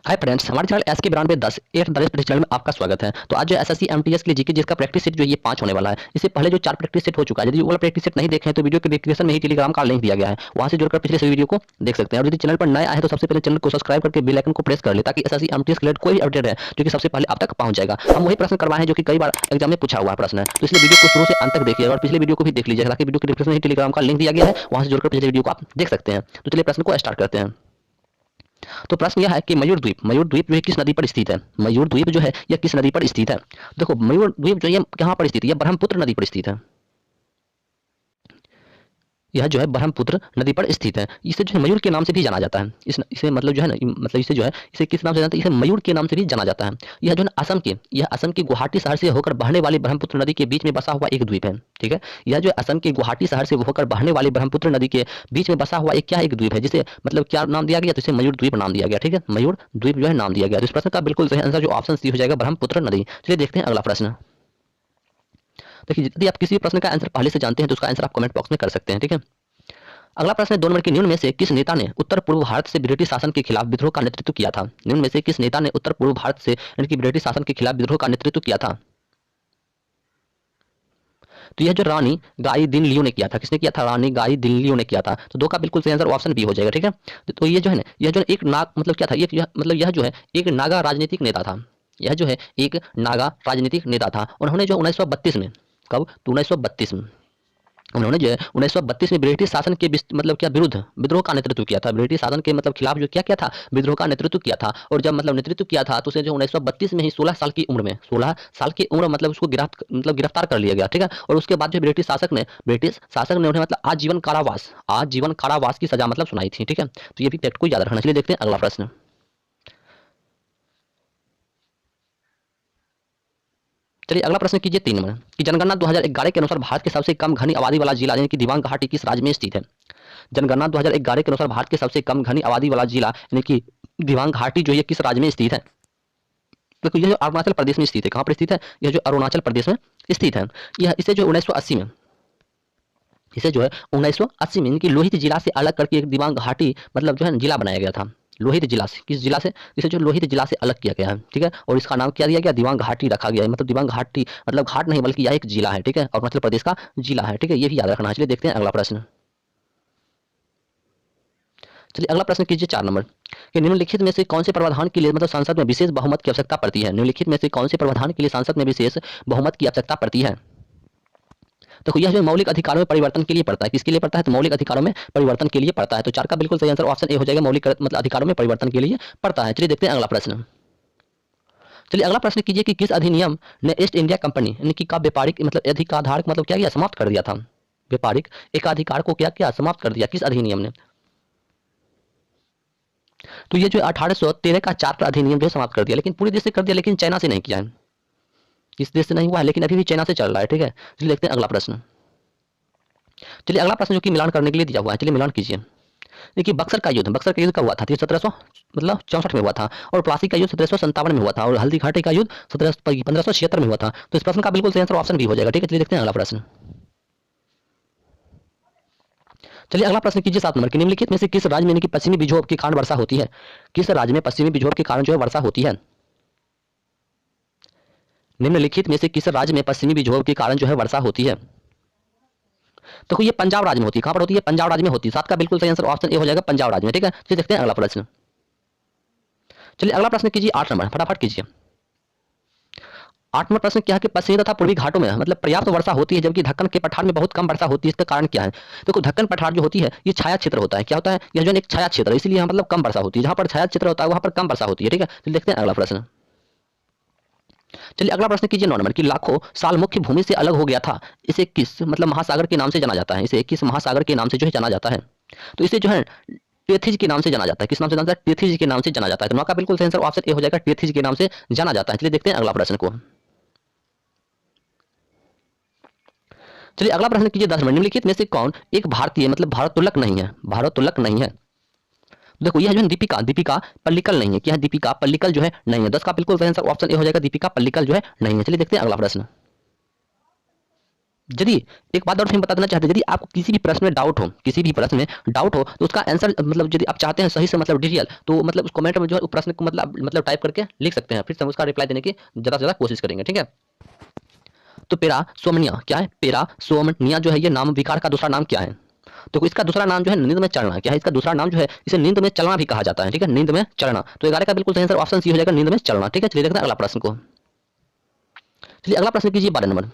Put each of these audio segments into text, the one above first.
Hi friends, हमारे channel S के 9210 at the rest channel में आपका स्वागत है। तो आज जो एसएससी एमटीएस के लिए जीके जिसका प्रैक्टिस सेट जो ये 5 होने वाला है। इससे पहले जो 4 प्रैक्टिस सेट हो चुका है, यदि वो वाला प्रैक्टिस सेट नहीं देखे हैं तो वीडियो के डिस्क्रिप्शन में ही टेलीग्राम का लिंक दिया गया है, वहां से जुड़कर पिछले सभी वीडियो को देख सकते हैं। और यदि चैनल पर नए आए हैं तो सबसे पहले चैनल को सब्सक्राइब करके बेल आइकन को प्रेस कर ले, ताकि एसएससी एमटीएस के रिलेटेड कोई भी अपडेट है जो कि सबसे पहले आप तक पहुंच जाएगा। हम वही प्रश्न करवाए हैं जो कि कई बार एग्जाम में पूछा हुआ प्रश्न है, तो इसलिए वीडियो को शुरू से अंत तक देखिए और पिछले वीडियो को भी देख लीजिए, ताकि वीडियो के डिस्क्रिप्शन में ही टेलीग्राम का लिंक दिया गया है, वहां से जुड़कर पिछले वीडियो को आप देख सकते हैं। तो चलिए प्रश्न को स्टार्ट करते हैं। तो प्रश्न यह है कि मयूर द्वीप जो है किस नदी पर स्थित है। मयूर द्वीप जो है यह किस नदी पर स्थित है। देखो, मयूर द्वीप जो है कहाँ पर स्थित है, यह ब्रह्मपुत्र नदी पर स्थित है। यह जो है ब्रह्मपुत्र नदी पर स्थित है। इसे जो है मयूर के नाम से भी जाना जाता है। इसे मतलब जो है ना, मतलब इसे जो है इसे किस नाम से जानते हैं, इसे मयूर के नाम से भी जाना जाता है। यह जो है असम के गुवाहाटी शहर से होकर बहने वाली ब्रह्मपुत्र नदी के बीच में बसा हुआ एक द्वीप है। ठीक है, यह जो है असम के गुवाहाटी शहर से होकर बहने वाली ब्रह्मपुत्र नदी के बीच में बसा हुआ एक द्वीप है, जिसे मतलब क्या नाम दिया गया, तो इसे मयूर द्वीप नाम दिया गया। ठीक है, मयूर द्वीप जो है नाम दिया गया। तो इस प्रश्न का बिल्कुल सही आंसर जो ऑप्शन सी हो जाएगा, ब्रह्मपुत्र नदी। चलिए देखते हैं अगला प्रश्न। देखिए, यदि आप किसी प्रश्न का आंसर पहले से जानते हैं तो उसका आंसर आप कमेंट बॉक्स में कर सकते हैं। ठीक है, अगला प्रश्न है, 2 नंबर की निम्न में से किस नेता ने उत्तर पूर्व भारत से ब्रिटिश शासन के खिलाफ विद्रोह का नेतृत्व किया था। निम्न में से किस नेता ने उत्तर पूर्व भारत से यानी कि ब्रिटिश शासन के खिलाफ विद्रोह का नेतृत्व किया था। तो यह जो रानी गाई दिन लियो ने किया था। किसने किया था? रानी गाई दिन लियो ने किया था। तो 2 का बिल्कुल सही आंसर ऑप्शन बी हो जाएगा। ठीक है, तो ये जो है ना, यह जो एक नाग मतलब क्या था, यह जो है एक नागा राजनीतिक नेता था। यह जो है एक नागा राजनीतिक नेता था। उन्होंने जो 1932 में, कब? तो 1932 में उन्होंने जो है 1932 में ब्रिटिश शासन के मतलब क्या विरुद्ध विद्रोह का नेतृत्व किया था। ब्रिटिश शासन के मतलब खिलाफ जो क्या किया था, विद्रोह का नेतृत्व किया था। और जब मतलब नेतृत्व किया था तो उसे जो 1932 में ही 16 साल की उम्र में, 16 साल की उम्र मतलब उसको गिरफ्तार कर लिया गया। ठीक है, और उसके बाद जो ब्रिटिश शासक ने उन्हें मतलब आजीवन कारावास की सजा मतलब सुनाई थी। ठीक है, तो ये भी फैक्ट को याद रखना। चलिए देखते हैं अगला प्रश्न। चलिए अगला प्रश्न कीजिए 3 नंबर कि जनगणना 2011 के अनुसार भारत के सबसे कम घनी आबादी वाला जिला यानी कि दिबांग घाटी किस राज्य में स्थित है। जनगणना 2011 के अनुसार भारत के सबसे कम घनी आबादी वाला जिला यानी कि दिबांग घाटी जो है किस राज्य में स्थित है। देखो, यह जो अरुणाचल प्रदेश में स्थित है। कहाँ पर स्थित है? यह जो अरुणाचल प्रदेश में स्थित है। यह इसे जो 1980 में इसे जो है 1980 में इनकी लोहित जिला से अलग करके एक दिबांग घाटी मतलब जो है जिला बनाया गया था। लोहित जिला से, किस जिला से? इसे जो लोहित जिला से अलग किया गया है। ठीक है, और इसका नाम क्या दिया गया? दिबांग घाटी रखा गया है। मतलब दिबांग घाटी मतलब घाट नहीं बल्कि यह एक जिला है। ठीक है, अरुणाचल प्रदेश का जिला है। ठीक है, ये भी याद रखना है। चलिए देखते हैं अगला प्रश्न। चलिए अगला प्रश्न कीजिए 4 नंबर कि निम्नलिखित में से कौन से प्रावधान के लिए मतलब संसद में विशेष बहुमत की आवश्यकता पड़ती है। निम्नलिखित में से कौन से प्रावधान के लिए संसद में विशेष बहुमत की आवश्यकता पड़ती है। देखो, यह जो मौलिक अधिकारों में परिवर्तन के लिए पड़ता है। किसके लिए पड़ता है? तो मौलिक अधिकारों में परिवर्तन के लिए पड़ता है। तो 4 का बिल्कुल सही आंसर ऑप्शन ए हो जाएगा, मौलिक मतलब अधिकारों में परिवर्तन के लिए पड़ता है। चलिए देखते हैं अगला प्रश्न। चलिए अगला प्रश्न कीजिए कि किस अधिनियम ने ईस्ट इंडिया कंपनी यानी कि का व्यापारिक मतलब एकाधिकार मतलब क्या किया? समाप्त कर दिया था। व्यापारिक एकाधिकार को क्या किया? समाप्त कर दिया। किस अधिनियम ने? तो ये जो 1813 का 4 अधिनियम जो है समाप्त कर दिया, लेकिन पूरे देश से कर दिया, लेकिन चाइना से नहीं किया है। इस देश से नहीं हुआ है, लेकिन अभी भी चाइना से चल रहा है। ठीक है, चलिए देखते हैं अगला प्रश्न। चलिए अगला प्रश्न जो कि मिलान करने के लिए दिया हुआ है, चलिए मिलान कीजिए। देखिए, बक्सर का युद्ध कब हुआ था? 1700 मतलब 64 में हुआ था। और प्लासी का युद्ध 1757 में हुआ था। और हल्दी घाटी का युद्ध 1576 में हुआ था। तो इस प्रश्न का बिल्कुल सही आंसर ऑप्शन बी हो जाएगा। ठीक है, चलिए देखते हैं अगला प्रश्न। चलिए अगला प्रश्न कीजिए 7 नंबर कि निम्नलिखित में से किस राज्य में यानी कि पश्चिमी विक्षोभ के कारण वर्षा होती है। किस राज्य में पश्चिमी विक्षोभ के कारण जो है वर्षा होती है। निम्नलिखित में से किस राज्य में पश्चिमी विक्षोभ के कारण जो है वर्षा होती है। तो ये पंजाब राज्य में होती है। कहां पर होती है? पंजाब राज्य में होती है। 7 का बिल्कुल सही आंसर ऑप्शन ए हो जाएगा, पंजाब राज्य में। ठीक है, चलिए देखते हैं अगला प्रश्न। चलिए अगला प्रश्न कीजिए 8 नंबर, फटाफट कीजिए। 8 नंबर प्रश्न क्या है कि पश्चिमी तथा पूर्वी घाटों में मतलब पर्याप्त वर्षा होती है, जबकि दक्कन के पठार में बहुत कम वर्षा होती है। इसका कारण क्या है? देखो, दक्कन पठार जो होती है ये छाया क्षेत्र होता है। क्या होता है? यह जो एक छाया क्षेत्र है, इसलिए यहाँ मतलब कम वर्षा होती है। जहां पर छाया क्षेत्र होता है वहां पर कम वर्षा होती है। ठीक है, चलिए देखते हैं अगला प्रश्न। चलिए अगला प्रश्न कीजिए 9 नंबर कि लाखों साल मुख्य भूमि से अलग हो गया था, इसे किस मतलब महासागर के नाम से जाना जाता है। इसे किस महासागर के नाम से जो है जाना जाता है। तो इसे जो है टेथिज के नाम से जाना जाता है। किस नाम से जाना जाता है? टेथिज के नाम से जाना जाता है। तो 9 का बिल्कुल सही आंसर ऑप्शन ए हो जाएगा, टेथिज के नाम से जाना जाता है। चलिए देखते हैं अगला प्रश्न को। चलिए अगला प्रश्न कीजिए 10 नंबर निम्नलिखित में से कौन एक भारतीय मतलब भारोत्तोलक नहीं है। भारोत्तोलक नहीं है। देखो, यह जो है दीपिका पल्लिकल नहीं है। क्या है? दीपिका पल्लिकल जो है नहीं है। 10 का बिल्कुल सही आंसर ऑप्शन ए हो जाएगा, दीपिका पल्लिकल जो है नहीं है। चलिए देखते हैं अगला प्रश्न। यदि एक बात और हम बता देना चाहते हैं, यदि आपको किसी भी प्रश्न में डाउट हो, किसी भी प्रश्न में डाउट हो, तो उसका आंसर मतलब यदि आप चाहते हैं सही से मतलब डिटेल, तो मतलब उस कमेंट में जो है उस प्रश्न को मतलब टाइप करके लिख सकते हैं, फिर से हम उसका रिप्लाई देने की ज़्यादा से ज़्यादा कोशिश करेंगे, ठीक है। तो पेरा सोमनिया क्या है? पेरा सोमनिया जो है ये नाम विकार का दूसरा नाम क्या है? तो इसका दूसरा नाम जो है नींद में चढ़ना। क्या है इसका दूसरा नाम? जो है इसे नींद में चलना भी कहा जाता है, ठीक है, नींद में चढ़ना। तो 11 का बिल्कुल सही आंसर ऑप्शन सी हो जाएगा, नींद में चलना, ठीक है। चलिए देखते हैं अगला प्रश्न को। चलिए अगला प्रश्न कीजिए 12 नंबर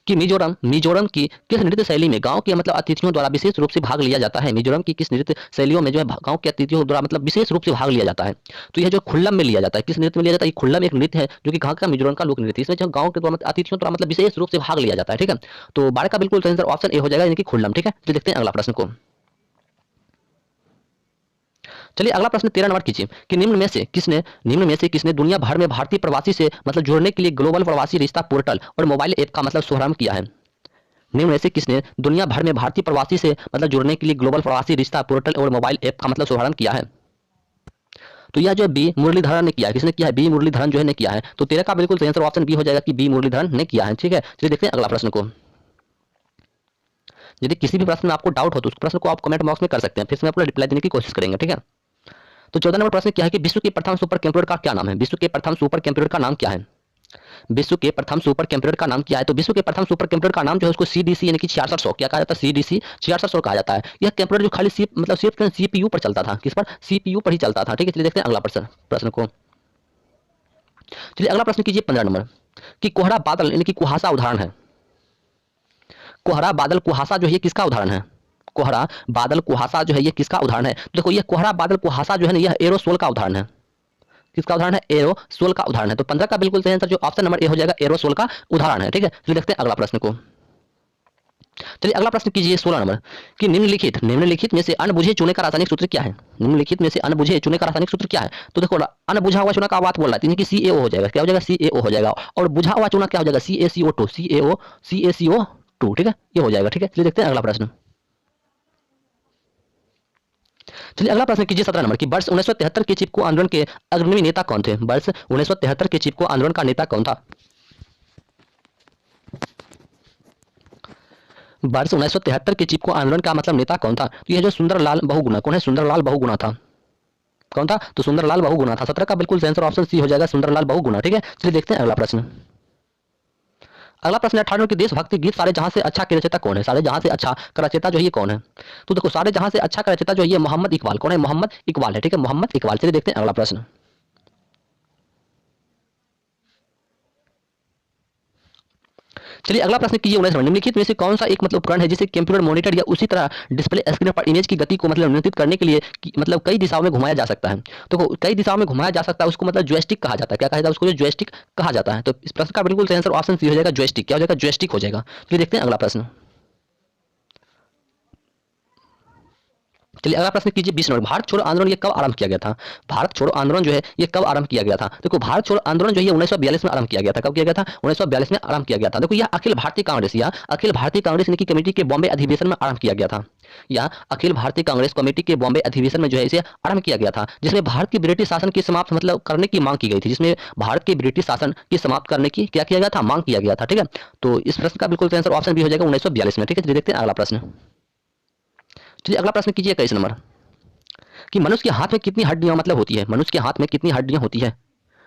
कि मिजोरम मिजोरम की किस नृत्य शैली में गांव के मतलब अतिथियों द्वारा विशेष रूप से भाग लिया जाता है? मिजोरम की किस नृत्य शैलियों में जो है गांव के अतिथियों द्वारा मतलब विशेष रूप से भाग लिया जाता है? तो यह जो खुल्लम में लिया जाता है, किस नृत्य में लिया जाता है? खुल्लम एक नृत्य है जो कि गांव का मिजोरम का लोक नृत्य है। इसमें जो गांव के द्वारा मतलब अतिथियों द्वारा मतलब विशेष रूप से भाग लिया जाता है, ठीक है। तो 12 का बिल्कुल सही आंसर ऑप्शन ए हो जाएगा, यानी कि खुल्लम, ठीक है। तो देखते हैं अगला प्रश्न को। चलिए अगला प्रश्न 13 नंबर कीजिए कि निम्न में से किसने दुनिया भर में भारतीय प्रवासी से मतलब जुड़ने के लिए ग्लोबल प्रवासी रिश्ता पोर्टल और मोबाइल ऐप का मतलब शुभारंभ किया है? निम्न में से किसने दुनिया भर में भारतीय प्रवासी से मतलब जुड़ने के लिए ग्लोबल प्रवासी रिश्ता पोर्टल और मोबाइल ऐप का मतलब शुभारंभ किया है? तो यह जो बी मुरलीधरन ने किया है। किसने किया है? बी मुरलीधरन जो है ने किया है। तो 13 का बिल्कुल सही आंसर ऑप्शन बी हो जाएगा कि बी मुरलीधरन ने किया है, ठीक है। चलिए देखते हैं अगला प्रश्न को। यदि किसी भी प्रश्न में आपको डाउट हो तो उस प्रश्न को आप कमेंट बॉक्स में कर सकते हैं, फिर से मैं आपको रिप्लाई देने की कोशिश करेंगे, ठीक है। तो 14 नंबर प्रश्न क्या है कि विश्व के प्रथम सुपर कंप्यूटर का क्या नाम है? विश्व के प्रथम सुपर कंप्यूटर का नाम क्या है? विश्व के प्रथम सुपर कंप्यूटर का नाम क्या है? तो विश्व के प्रथम सुपर कंप्यूटर का नाम जो है उसको सीडीसी यानी कि 6600 क्या कहा जाता है? सीडीसी 6600 कहा जाता है। यह कंप्यूटर जो खाली सिर्फ सीपीयू पर चलता था। किस पर? सीपीयू पर ही चलता था, ठीक है। चलिए देखते हैं अगला प्रश्न को। चलिए अगला प्रश्न कीजिए 15 नंबर कि कोहरा बादल यानी कि कुहासा उदाहरण है। कोहरा बादल कुहासा जो है ये किसका उदाहरण है? कोहरा बादल कुहासा जो है ये किसका उदाहरण है? देखो ये कोहरा बादल कुहासा जो है ना यह एरोसोल का उदाहरण है। किसका उदाहरण है? एरोसोल का उदाहरण है। तो 15 का बिल्कुल सही आंसर जो ऑप्शन नंबर ए हो जाएगा, एरोसोल का उदाहरण है, ठीक है। चलिए देखते हैं अगला प्रश्न को। चलिए अगला प्रश्न कीजिए 16 नंबर कि निम्नलिखित में से अनबुझे चूने का रासायनिक सूत्र क्या है? निम्नलिखित में से अनबुझे चूने का रासायनिक सूत्र क्या है? तो देखो अनबुझा हुआ चूना का बात बोल रहा है, यानी कि CaO हो जाएगा। क्या हो जाएगा? CaO हो जाएगा। और बुझा हुआ चूना क्या हो जाएगा? CaCO2 CaCO2, ठीक है, ये हो जाएगा, ठीक है। चलिए देखते हैं अगला प्रश्न। चलिए अगला प्रश्न कीजिए 17 नंबर की वर्ष 1973 के चिपको आंदोलन के अग्रणी नेता कौन थे? वर्ष 1973 के चिपको आंदोलन का नेता कौन था? वर्ष 1973 के चिपको आंदोलन का मतलब नेता कौन था? तो यह जो सुंदरलाल बहुगुणा, कौन है? सुंदरलाल बहुगुणा था। कौन था? तो सुंदरलाल बहुगुणा था। 17 का बिल्कुल सही आंसर ऑप्शन सी हो जाएगा, सुंदरलाल बहुगुणा, ठीक है। चलिए देखते हैं अगला प्रश्न। अगला प्रश्न 18 की देशभक्ति गीत सारे जहां से अच्छा के रचयिता कौन है? सारे जहां से अच्छा का रचयिता जो है ये कौन है? तो देखो सारे जहां से अच्छा का रचयिता जो है ये मोहम्मद इकबाल, कौन है? मोहम्मद इकबाल है, ठीक है, मोहम्मद इकबाल। चलिए देखते हैं अगला प्रश्न। चलिए अगला प्रश्न कीजिए 19 नंबर निम्नलिखित में से कौन सा एक मतलब उपकरण है जिसे कंप्यूटर मॉनिटर या उसी तरह डिस्प्ले स्क्रीन पर इमेज की गति को मतलब नियंत्रित करने के लिए मतलब कई दिशाओं में घुमाया जा सकता है? तो कई दिशाओं में घुमाया जा सकता है, उसको मतलब जॉयस्टिक कहा जाता है। क्या कहा जाता है? उसको जो जॉयस्टिक कहा जाता है। तो इस प्रश्न का बिल्कुल सही आंसर ऑप्शन सी हो जाएगा, जॉयस्टिक। क्या हो जाएगा? जॉयस्टिक हो जाएगा। चलिए देखते हैं अगला प्रश्न। चलिए अगला प्रश्न कीजिए 20 नंबर भारत छोड़ो आंदोलन ये कब आरंभ किया गया था? भारत छोड़ो आंदोलन जो है ये कब आरंभ किया गया था? देखो भारत छोड़ो आंदोलन जो है 1942 में आरंभ किया गया था। कब किया गया था? 1942 में आरंभ किया गया था। देखो यह अखिल भारतीय कांग्रेस या अखिल भारतीय कांग्रेस की कमेटी के बॉम्बे अधिवेशन में आरंभ किया गया था। या अखिल भारतीय कांग्रेस कमेटी के बॉम्बे अधिवेशन में जो है इसे आरंभ किया गया था, जिसमें भारत के ब्रिटिश शासन की समाप्त मतलब करने की मांग की गई थी। जिसमें भारत के ब्रिटिश शासन की समाप्त करने की क्या किया गया था? मांग किया गया था, ठीक है। तो इस प्रश्न का बिल्कुल आंसर ऑप्शन बी हो जाएगा 1942 में, ठीक है। चलिए देखते हैं अगला प्रश्न। चलिए अगला प्रश्न कीजिए 21 नंबर कि मनुष्य के हाथ में कितनी हड्डियां मतलब होती है? मनुष्य के हाथ में कितनी हड्डियां होती है?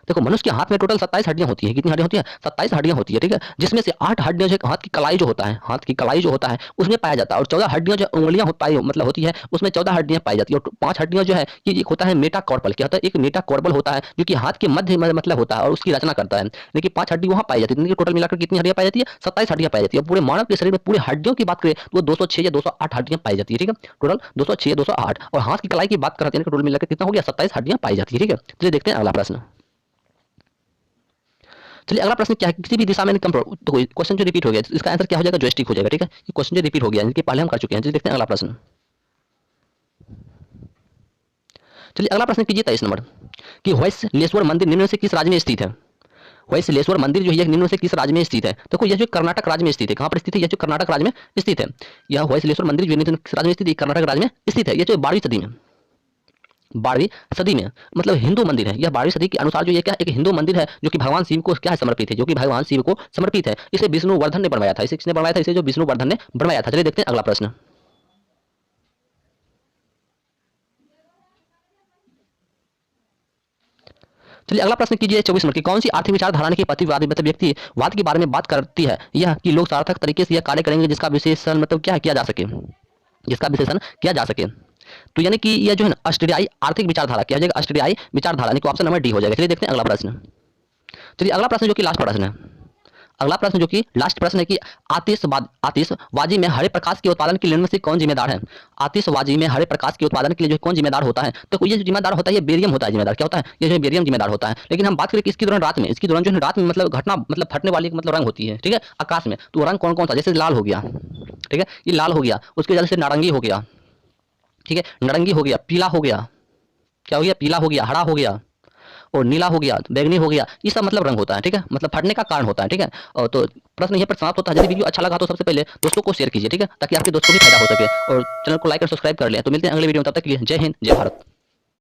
देखो मनुष्य के हाथ में टोटल 27 हड्डियां होती है। कितनी हड्डियां होती है? 27 हड्डियां होती है, ठीक है। जिसमें से 8 हड्डियां जो हाथ की कलाई जो होता है, हाथ की कलाई जो होता है उसमें पाया जाता है। और 14 हड्डियां जो उंगलियां पाई मतलब होती है उसमें 14 हड्डियां पाई जाती है। और 5 हड्डियां जो है ये एक होता है मेटाकॉर्पल। क्या होता है? एक मेटाकॉर्पल होता है जो कि हाथ के मध्य में मतलब होता है और उसकी रचना करता है। लेकिन 5 हड्डी वहां पाई जाती है। टोटल मिलाकर कितनी हड्डियां पाई जाती है? 27 हड्डियां पाई जाती है। पूरे मानव के शरीर में पूरे हड्डियों की बात करें तो 206 या 208 हड्डियां पाई जाती है, ठीक है। टोटल 206 या 208। और हाथ की कलाई की बात करते हैं टोटल मिलाकर कितना हो गया? 27 हड्डियां पाई जाती है, ठीक है। चलिए देखते हैं अगला प्रश्न। चलिए अगला प्रश्न क्या है? किसी भी दिशा में कंट्रोल, तो क्वेश्चन जो रिपीट हो गया इसका आंसर क्या हो जाएगा? जॉयस्टिक हो जाएगा, ठीक है। ये क्वेश्चन जो रिपीट हो गया इनके पहले हम कर चुके हैं। चलिए देखते हैं अगला प्रश्न। चलिए अगला प्रश्न कीजिए 23 नंबर कि होयसलेश्वर मंदिर निम्न में से किस राज्य में स्थित है? होयसलेश्वर मंदिर जो है निम्न में से किस राज्य में स्थित है? देखो यह जो कर्नाटक राज्य में स्थित है। कहाँ पर स्थित है? यह जो कर्नाटक राज्य में स्थित है। यह होयसलेश्वर मंदिर जो किस राज्य में स्थित है? कर्नाटक राज्य में स्थित है। यह जो 12वीं सदी में 12वीं सदी में, मतलब हिंदू मंदिर है। यह 12वीं सदी के अनुसार जो ये क्या एक हिंदू मंदिर है जो कि भगवान शिव को क्या है समर्पित है, जो कि भगवान शिव को समर्पित है। इसे विष्णुवर्धन ने बनवाया था। इसे किसने बनवाया था? इसे जो विष्णुवर्धन ने बनवाया था। चलिए देखते हैं अगला प्रश्न। चलिए अगला प्रश्न कीजिए 24 नंबर की। कौन सी आर्थिक विचारधारा के प्रतिवादी मतलब व्यक्तिवाद के बारे में बात करती है? यह कि लोग सार्थक तरीके से यह कार्य करेंगे जिसका विशेषण मतलब क्या किया जा सके, जिसका विशेषण किया जा सके। तो यानी कि यह जो है ना ऑस्ट्रेलियाई आर्थिक विचारधारा क्या हो जाएगा? ऑस्ट्रेलियाई विचारधारा, यानी कि ऑप्शन नंबर डी हो जाएगा। चलिए देखते हैं अगला प्रश्न। चलिए अगला प्रश्न जो कि लास्ट प्रश्न है, अगला प्रश्न जो कि लास्ट प्रश्न है कि आतिशबाजी में हरे प्रकाश के उत्पादन के लिए इनमें से कौन जिम्मेदार है? आतिशबाजी में हरे प्रकाश के उत्पादन के लिए जो कौन जिम्मेदार होता है? तो ये जो जिम्मेदार होता है ये बेरियम होता है। जिम्मेदार क्या होता है? ये जो बेरियम जिम्मेदार होता है। लेकिन हम बात करें कि इसके दौरान रात में, इसके दौरान जो है रात में मतलब घटना मतलब फटने वाली मतलब रंग होती है, ठीक है, आकाश में। तो वो रंग कौन कौन सा? जैसे लाल हो गया, ठीक है, ये लाल हो गया, उसकी वजह से नारंगी हो गया, ठीक है, नारंगी हो गया, पीला हो गया, क्या हो गया? पीला हो गया, हरा हो गया और नीला हो गया, बैगनी हो गया। ये सब मतलब रंग होता है, ठीक है, मतलब फटने का कारण होता है, ठीक है। और तो प्रश्न यहाँ पर समाप्त होता है। यदि वीडियो अच्छा लगा तो सबसे पहले दोस्तों को शेयर कीजिए, ठीक है, ताकि आपके दोस्तों को भी फायदा हो सके, और चैनल को लाइक और सब्सक्राइब कर लें। तो मिलते हैं अगले वीडियो में, तब तक के लिए जय हिंद, जय भारत।